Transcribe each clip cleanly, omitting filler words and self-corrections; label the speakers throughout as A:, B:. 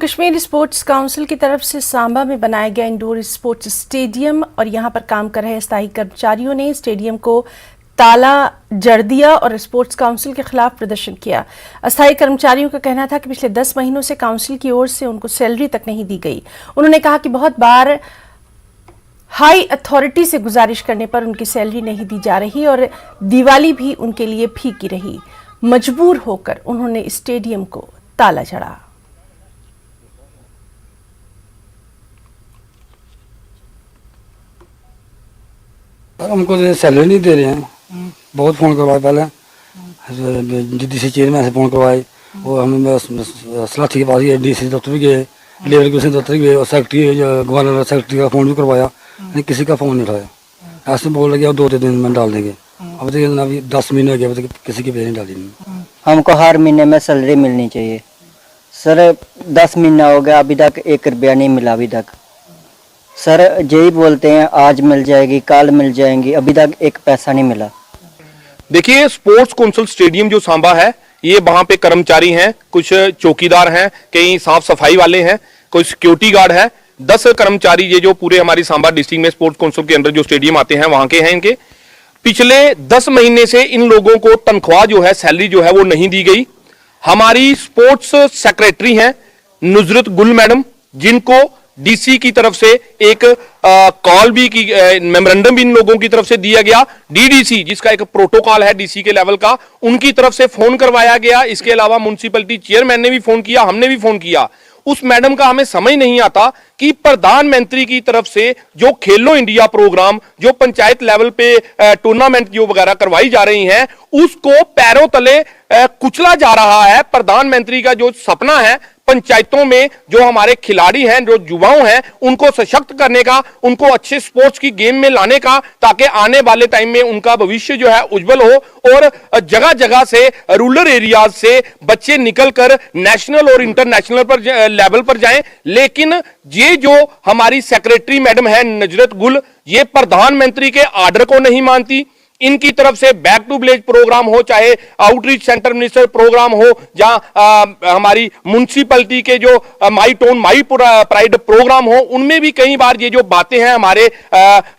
A: Kashmir sports council की तरफ से सांबा में बनाया गया इंडोर स्पोर्ट्स स्टेडियम और यहां पर काम कर रहे स्थायी कर्मचारियों ने स्टेडियम को ताला जड़ दिया और स्पोर्ट्स काउंसिल के खिलाफ प्रदर्शन किया। अस्थायी कर्मचारियों का कहना था कि पिछले 10 महीनों से काउंसिल की ओर से उनको सैलरी तक नहीं दी गई। उन्होंने कहा कि बहुत बार हाई अथॉरिटी से गुजारिश करने पर उनकी सैलरी नहीं दी जा रही और दिवाली भी उनके लिए फीकी रही। मजबूर होकर उन्होंने स्टेडियम को ताला जड़ा।
B: हमको सैलरी नहीं दे रहे हैं। बहुत फ़ोन करवाए पहले, डीसी चेयरमैन से फ़ोन करवाए, वो हम सलाठी के पास गए, डीसी दफ्तर भी गए, लेबर कमीशन दफ्तर भी गए और सेक्रेटरी गवर्नर सेक्रेटरी का फ़ोन भी करवाया, लेकिन किसी का फ़ोन नहीं उठाया। ऐसे बोल लगे 2-3 दिन में डाल देंगे। अब तक अभी 10 महीने हो गए, अब तक किसी की पे नहीं डाली नहीं।
C: हमको हर महीने में सैलरी मिलनी चाहिए सर। 10 महीना हो गया, अभी तक 1 रुपया नहीं मिला। अभी तक सर यही बोलते हैं आज मिल जाएगी, कल मिल जाएंगी, अभी तक 1 पैसा नहीं मिला।
D: देखिए, स्पोर्ट्स काउंसिल स्टेडियम जो सांबा है, ये वहां पे कर्मचारी हैं, कुछ चौकीदार हैं, कई साफ सफाई वाले हैं, कोई सिक्योरिटी गार्ड है। 10 कर्मचारी ये जो पूरे हमारी सांबा डिस्ट्रिक्ट में स्पोर्ट्स काउंसिल के अंदर जो स्टेडियम आते हैं वहां के हैं। इनके पिछले 10 महीने से इन लोगों को तनख्वाह जो है, सैलरी जो है वो नहीं दी गई। हमारी स्पोर्ट्स सेक्रेटरी हैं नुजरत गुल मैडम, जिनको डीसी की तरफ से एक कॉल भी की, मेमोरेंडम भी इन लोगों की तरफ से दिया गया। डीडीसी जिसका एक प्रोटोकॉल है डीसी के लेवल का, उनकी तरफ से फोन करवाया गया। इसके अलावा म्युनिसिपैलिटी चेयरमैन ने भी फोन किया, हमने भी फोन किया। उस मैडम का हमें समझ नहीं आता कि प्रधानमंत्री की तरफ से जो खेलो इंडिया प्रोग्राम, जो पंचायत लेवल पे टूर्नामेंट जो वगैरह करवाई जा रही हैं, उसको पैरों तले कुचला जा रहा है। प्रधानमंत्री का जो सपना है पंचायतों में जो हमारे खिलाड़ी हैं, जो युवाओं हैं, उनको सशक्त करने का, उनको अच्छे स्पोर्ट्स की गेम में लाने का, ताकि आने वाले टाइम में उनका भविष्य जो है उज्जवल हो और जगह जगह से रूरल एरियाज से बच्चे निकलकर नेशनल और इंटरनेशनल पर लेवल पर जाएं। लेकिन ये जो हमारी सेक्रेटरी मैडम है नुजरत गुल, ये प्रधानमंत्री के ऑर्डर को नहीं मानती। इनकी तरफ से बैक टू विलेज प्रोग्राम हो, चाहे आउटरीच सेंटर मिनिस्टर प्रोग्राम हो, जहां हमारी म्युनिसिपैलिटी के जो my town my pride program हो, उनमें भी कई बार ये जो बातें हैं हमारे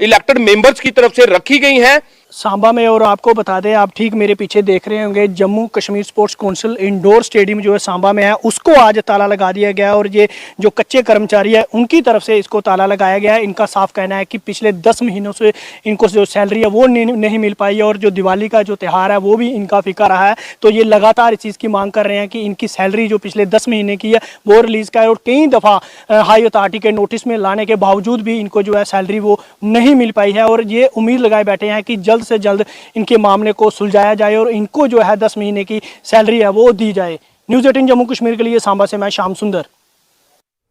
D: इलेक्टेड मेंबर्स की तरफ से रखी गई हैं
E: सांबा में। और आपको बता दें, आप ठीक मेरे पीछे देख रहे होंगे, Jammu Kashmir sports council indoor stadium जो है सांबा में है, उसको आज ताला लगा दिया गया और ये जो कच्चे कर्मचारी है उनकी तरफ से इसको ताला लगाया गया है। इनका साफ कहना है कि पिछले 10 महीनों से इनको जो सैलरी है वो नहीं मिल पाई है और जो दिवाली का जो त्यौहार है वो भी इनका फीका रहा है। तो ये लगातार इस चीज़ की मांग कर रहे हैं कि इनकी सैलरी जो पिछले 10 महीने की है वो रिलीज़ का है। और कई दफ़ा हाई अथॉरिटी के नोटिस में लाने के बावजूद भी इनको जो है सैलरी वो नहीं मिल पाई है और ये उम्मीद लगाए बैठे हैं कि जल्द से जल्द इनके मामले को सुलझाया जाए और इनको जो है 10 महीने की सैलरी है वो दी जाए। न्यूज़ 18 जम्मू कश्मीर के लिए सांबा से मैं श्याम सुंदर।